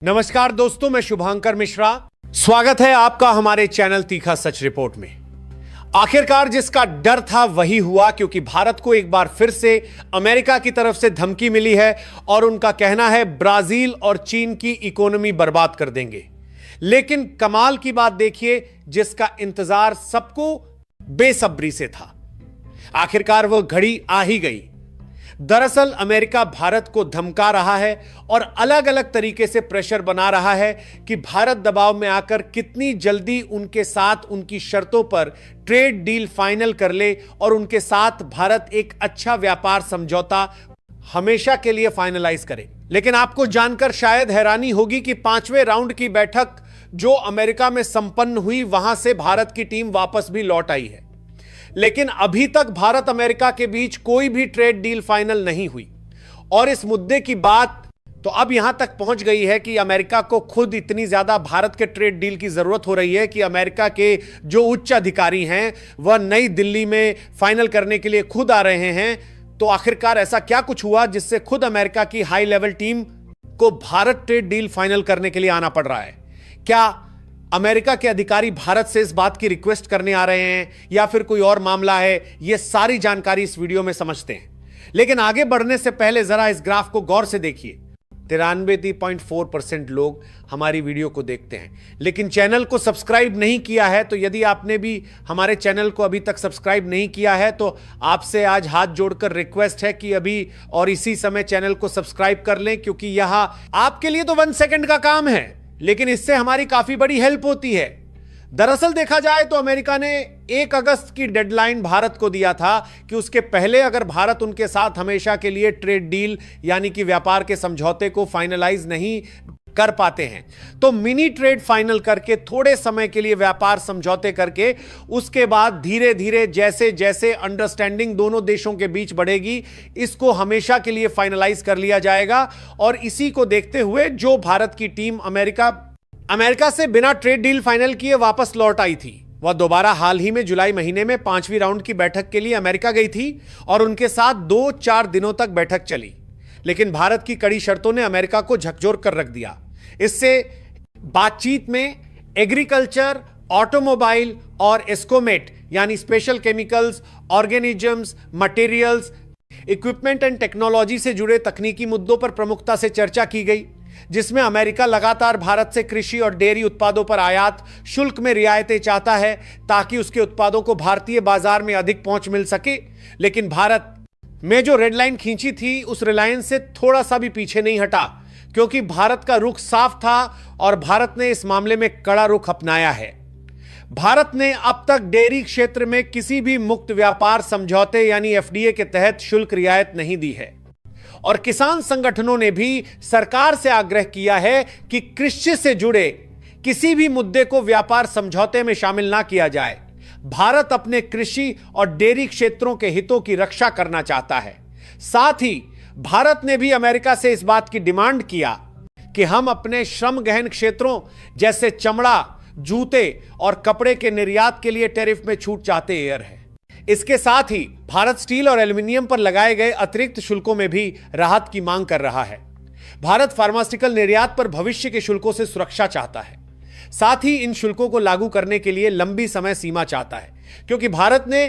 नमस्कार दोस्तों, मैं शुभांकर मिश्रा। स्वागत है आपका हमारे चैनल तीखा सच रिपोर्ट में। आखिरकार जिसका डर था वही हुआ, क्योंकि भारत को एक बार फिर से अमेरिका की तरफ से धमकी मिली है और उनका कहना है ब्राजील और चीन की इकोनॉमी बर्बाद कर देंगे। लेकिन कमाल की बात देखिए, जिसका इंतजार सबको बेसब्री से था, आखिरकार वह घड़ी आ ही गई। दरअसल अमेरिका भारत को धमका रहा है और अलग अलग तरीके से प्रेशर बना रहा है कि भारत दबाव में आकर कितनी जल्दी उनके साथ उनकी शर्तों पर ट्रेड डील फाइनल कर ले और उनके साथ भारत एक अच्छा व्यापार समझौता हमेशा के लिए फाइनलाइज करे। लेकिन आपको जानकर शायद हैरानी होगी कि 5वें राउंड की बैठक जो अमेरिका में संपन्न हुई, वहां से भारत की टीम वापस भी लौट आई है, लेकिन अभी तक भारत अमेरिका के बीच कोई भी ट्रेड डील फाइनल नहीं हुई। और इस मुद्दे की बात तो अब यहां तक पहुंच गई है कि अमेरिका को खुद इतनी ज्यादा भारत के ट्रेड डील की जरूरत हो रही है कि अमेरिका के जो उच्च अधिकारी हैं वह नई दिल्ली में फाइनल करने के लिए खुद आ रहे हैं। तो आखिरकार ऐसा क्या कुछ हुआ जिससे खुद अमेरिका की हाई लेवल टीम को भारत ट्रेड डील फाइनल करने के लिए आना पड़ रहा है? क्या अमेरिका के अधिकारी भारत से इस बात की रिक्वेस्ट करने आ रहे हैं या फिर कोई और मामला है? यह सारी जानकारी इस वीडियो में समझते हैं। लेकिन आगे बढ़ने से पहले जरा इस ग्राफ को गौर से देखिए। 93.4% लोग हमारी वीडियो को देखते हैं, लेकिन चैनल को सब्सक्राइब नहीं किया है। तो यदि आपने भी हमारे चैनल को अभी तक सब्सक्राइब नहीं किया है तो आपसे आज हाथ जोड़कर रिक्वेस्ट है कि अभी और इसी समय चैनल को सब्सक्राइब कर लें, क्योंकि यहां आपके लिए तो 1 सेकंड का काम है, लेकिन इससे हमारी काफी बड़ी हेल्प होती है। दरअसल देखा जाए तो अमेरिका ने 1 अगस्त की डेडलाइन भारत को दिया था कि उसके पहले अगर भारत उनके साथ हमेशा के लिए ट्रेड डील यानी कि व्यापार के समझौते को फाइनलाइज नहीं कर पाते हैं तो मिनी ट्रेड फाइनल करके थोड़े समय के लिए व्यापार समझौते करके उसके बाद धीरे धीरे जैसे जैसे अंडरस्टैंडिंग दोनों देशों के बीच बढ़ेगी, इसको हमेशा के लिए फाइनलाइज कर लिया जाएगा। और इसी को देखते हुए जो भारत की टीम अमेरिका से बिना ट्रेड डील फाइनल किए वापस लौट आई थी, वह दोबारा हाल ही में जुलाई महीने में 5वीं राउंड की बैठक के लिए अमेरिका गई थी और उनके साथ 2-4 दिनों तक बैठक चली। लेकिन भारत की कड़ी शर्तों ने अमेरिका को झकझोर कर रख दिया। इससे बातचीत में एग्रीकल्चर, ऑटोमोबाइल और एस्कोमेट यानी special chemicals, organisms, materials, equipment and technology से जुड़े तकनीकी मुद्दों पर प्रमुखता से चर्चा की गई, जिसमें अमेरिका लगातार भारत से कृषि और डेयरी उत्पादों पर आयात शुल्क में रियायतें चाहता है ताकि उसके उत्पादों को भारतीय बाजार में अधिक पहुंच मिल सके। लेकिन भारत में जो रेड लाइन खींची थी उस रिलायंस से थोड़ा सा भी पीछे नहीं हटा, क्योंकि भारत का रुख साफ था और भारत ने इस मामले में कड़ा रुख अपनाया है। भारत ने अब तक डेयरी क्षेत्र में किसी भी मुक्त व्यापार समझौते यानी एफडीए के तहत शुल्क रियायत नहीं दी है और किसान संगठनों ने भी सरकार से आग्रह किया है कि कृषि से जुड़े किसी भी मुद्दे को व्यापार समझौते में शामिल ना किया जाए। भारत अपने कृषि और डेयरी क्षेत्रों के हितों की रक्षा करना चाहता है। साथ ही भारत ने भी अमेरिका से इस बात की डिमांड किया कि हम अपने श्रम गहन क्षेत्रों जैसे चमड़ा, जूते और कपड़े के निर्यात के लिए टैरिफ में छूट चाहते हैं। इसके साथ ही भारत स्टील और एल्युमिनियम पर लगाए गए अतिरिक्त शुल्कों में भी राहत की मांग कर रहा है। भारत फार्मास्यूटिकल निर्यात पर भविष्य के शुल्कों से सुरक्षा चाहता है। साथ ही इन शुल्कों को लागू करने के लिए लंबी समय सीमा चाहता है, क्योंकि भारत ने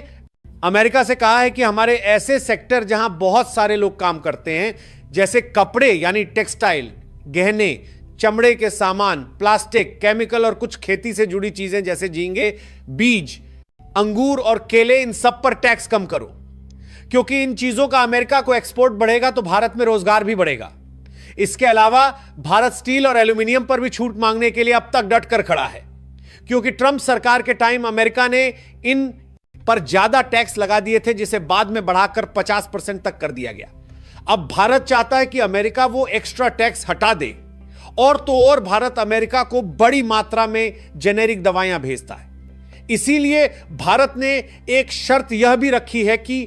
अमेरिका से कहा है कि हमारे ऐसे सेक्टर जहां बहुत सारे लोग काम करते हैं, जैसे कपड़े यानी टेक्सटाइल, गहने, चमड़े के सामान, प्लास्टिक, केमिकल और कुछ खेती से जुड़ी चीजें जैसे झींगे, बीज, अंगूर और केले, इन सब पर टैक्स कम करो, क्योंकि इन चीजों का अमेरिका को एक्सपोर्ट बढ़ेगा तो भारत में रोजगार भी बढ़ेगा। इसके अलावा भारत स्टील और एल्युमिनियम पर भी छूट मांगने के लिए अब तक डट कर खड़ा है, क्योंकि ट्रंप सरकार के टाइम अमेरिका ने इन पर ज्यादा टैक्स लगा दिए थे, जिसे बाद में बढ़ाकर 50% तक कर दिया गया। अब भारत चाहता है कि अमेरिका वो एक्स्ट्रा टैक्स हटा दे, और तो और भारत अमेरिका को बड़ी मात्रा में जेनेरिक दवाइयां भेजता है। इसीलिए भारत ने एक शर्त यह भी रखी है कि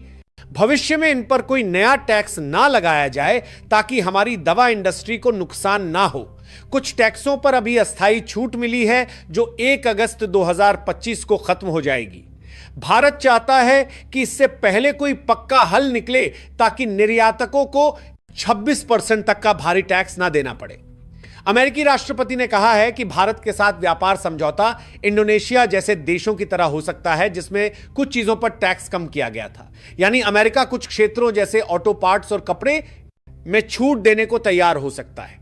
भविष्य में इन पर कोई नया टैक्स ना लगाया जाए ताकि हमारी दवा इंडस्ट्री को नुकसान ना हो। कुछ टैक्सों पर अभी अस्थायी छूट मिली है जो 1 अगस्त 2025 को खत्म हो जाएगी। भारत चाहता है कि इससे पहले कोई पक्का हल निकले ताकि निर्यातकों को 26% तक का भारी टैक्स ना देना पड़े। अमेरिकी राष्ट्रपति ने कहा है कि भारत के साथ व्यापार समझौता इंडोनेशिया जैसे देशों की तरह हो सकता है जिसमें कुछ चीजों पर टैक्स कम किया गया था। यानी अमेरिका कुछ क्षेत्रों जैसे ऑटो पार्ट्स और कपड़े में छूट देने को तैयार हो सकता है।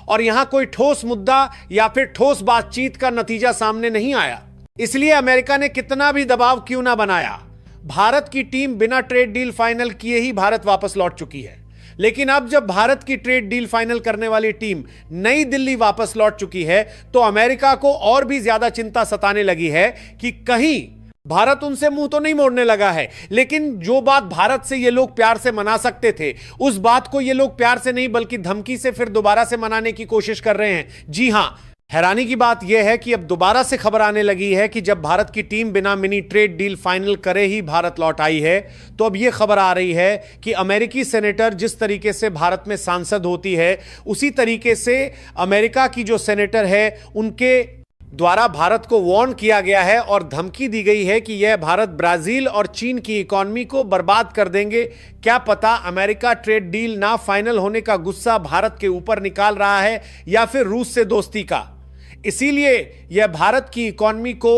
और यहां कोई ठोस मुद्दा या फिर ठोस बातचीत का नतीजा सामने नहीं आया। इसलिए अमेरिका ने कितना भी दबाव क्यों ना बनाया, भारत की टीम बिना ट्रेड डील फाइनल किए ही भारत वापस लौट चुकी है। लेकिन अब जब भारत की ट्रेड डील फाइनल करने वाली टीम नई दिल्ली वापस लौट चुकी है तो अमेरिका को और भी ज्यादा चिंता सताने लगी है कि कहीं भारत उनसे मुंह तो नहीं मोड़ने लगा है। लेकिन जो बात भारत से ये लोग प्यार से मना सकते थे, उस बात को ये लोग प्यार से नहीं बल्कि धमकी से फिर दोबारा से मनाने की कोशिश कर रहे हैं। जी हां, हैरानी की बात यह है कि अब दोबारा से खबर आने लगी है कि जब भारत की टीम बिना मिनी ट्रेड डील फाइनल करे ही भारत लौट आई है, तो अब यह खबर आ रही है कि अमेरिकी सेनेटर जिस तरीके से भारत में सांसद होती है, उसी तरीके से अमेरिका की जो सेनेटर है उनके द्वारा भारत को वार्न किया गया है और धमकी दी गई है कि यह भारत, ब्राजील और चीन की इकोनॉमी को बर्बाद कर देंगे। क्या पता अमेरिका ट्रेड डील ना फाइनल होने का गुस्सा भारत के ऊपर निकाल रहा है या फिर रूस से दोस्ती का। इसीलिए यह भारत की इकोनॉमी को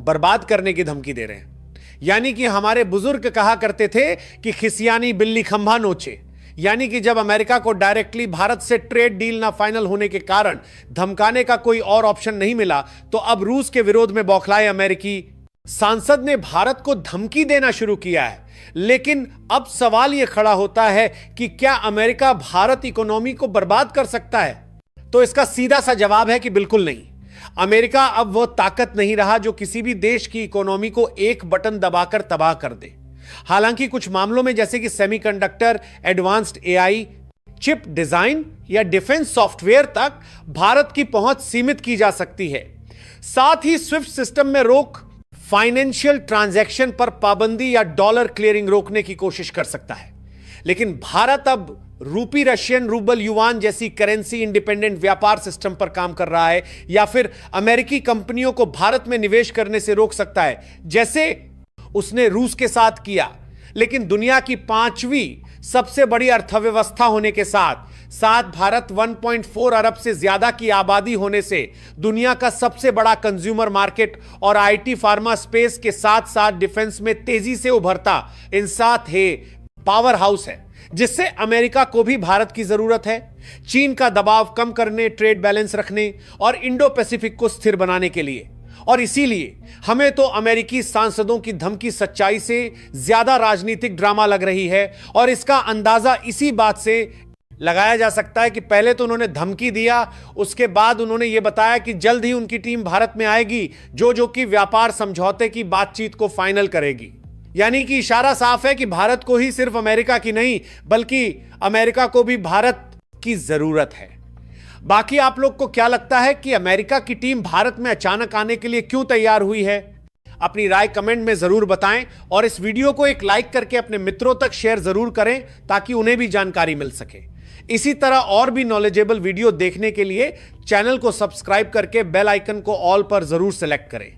बर्बाद करने की धमकी दे रहे हैं। यानी कि हमारे बुजुर्ग कहा करते थे कि खिसियानी बिल्ली खंभा नोचे। यानी कि जब अमेरिका को डायरेक्टली भारत से ट्रेड डील ना फाइनल होने के कारण धमकाने का कोई और ऑप्शन नहीं मिला, तो अब रूस के विरोध में बौखलाए अमेरिकी सांसद ने भारत को धमकी देना शुरू किया है। लेकिन अब सवाल यह खड़ा होता है कि क्या अमेरिका भारत इकोनॉमी को बर्बाद कर सकता है? तो इसका सीधा सा जवाब है कि बिल्कुल नहीं। अमेरिका अब वह ताकत नहीं रहा जो किसी भी देश की इकोनॉमी को एक बटन दबाकर तबाह कर दे। हालांकि कुछ मामलों में जैसे कि semiconductor, advanced AI, chip design या डिफेंस सॉफ्टवेयर तक भारत की पहुंच सीमित की जा सकती है। साथ ही स्विफ्ट सिस्टम में रोक, फाइनेंशियल ट्रांजैक्शन पर पाबंदी या डॉलर क्लियरिंग रोकने की कोशिश कर सकता है। लेकिन भारत अब रूपी, रशियन रूबल, युआन जैसी करेंसी इंडिपेंडेंट व्यापार सिस्टम पर काम कर रहा है या फिर अमेरिकी कंपनियों को भारत में निवेश करने से रोक सकता है, जैसे उसने रूस के साथ किया। लेकिन दुनिया की 5वीं सबसे बड़ी अर्थव्यवस्था होने के साथ भारत 1.4 अरब से ज्यादा की आबादी होने से दुनिया का सबसे बड़ा कंज्यूमर मार्केट और आईटी फार्मा स्पेस के साथ साथ डिफेंस में तेजी से उभरता इंसात है पावर हाउस है, जिससे अमेरिका को भी भारत की जरूरत है चीन का दबाव कम करने, ट्रेड बैलेंस रखने और इंडो पैसिफिक को स्थिर बनाने के लिए। और इसीलिए हमें तो अमेरिकी सांसदों की धमकी सच्चाई से ज्यादा राजनीतिक ड्रामा लग रही है। और इसका अंदाजा इसी बात से लगाया जा सकता है कि पहले तो उन्होंने धमकी दिया, उसके बाद उन्होंने यह बताया कि जल्द ही उनकी टीम भारत में आएगी जो कि व्यापार समझौते की बातचीत को फाइनल करेगी। यानी कि इशारा साफ है कि भारत को ही सिर्फ अमेरिका की नहीं बल्कि अमेरिका को भी भारत की जरूरत है। बाकी आप लोग को क्या लगता है कि अमेरिका की टीम भारत में अचानक आने के लिए क्यों तैयार हुई है? अपनी राय कमेंट में जरूर बताएं और इस वीडियो को एक लाइक करके अपने मित्रों तक शेयर जरूर करें ताकि उन्हें भी जानकारी मिल सके। इसी तरह और भी नॉलेजेबल वीडियो देखने के लिए चैनल को सब्सक्राइब करके बेल आइकन को ऑल पर जरूर सेलेक्ट करें।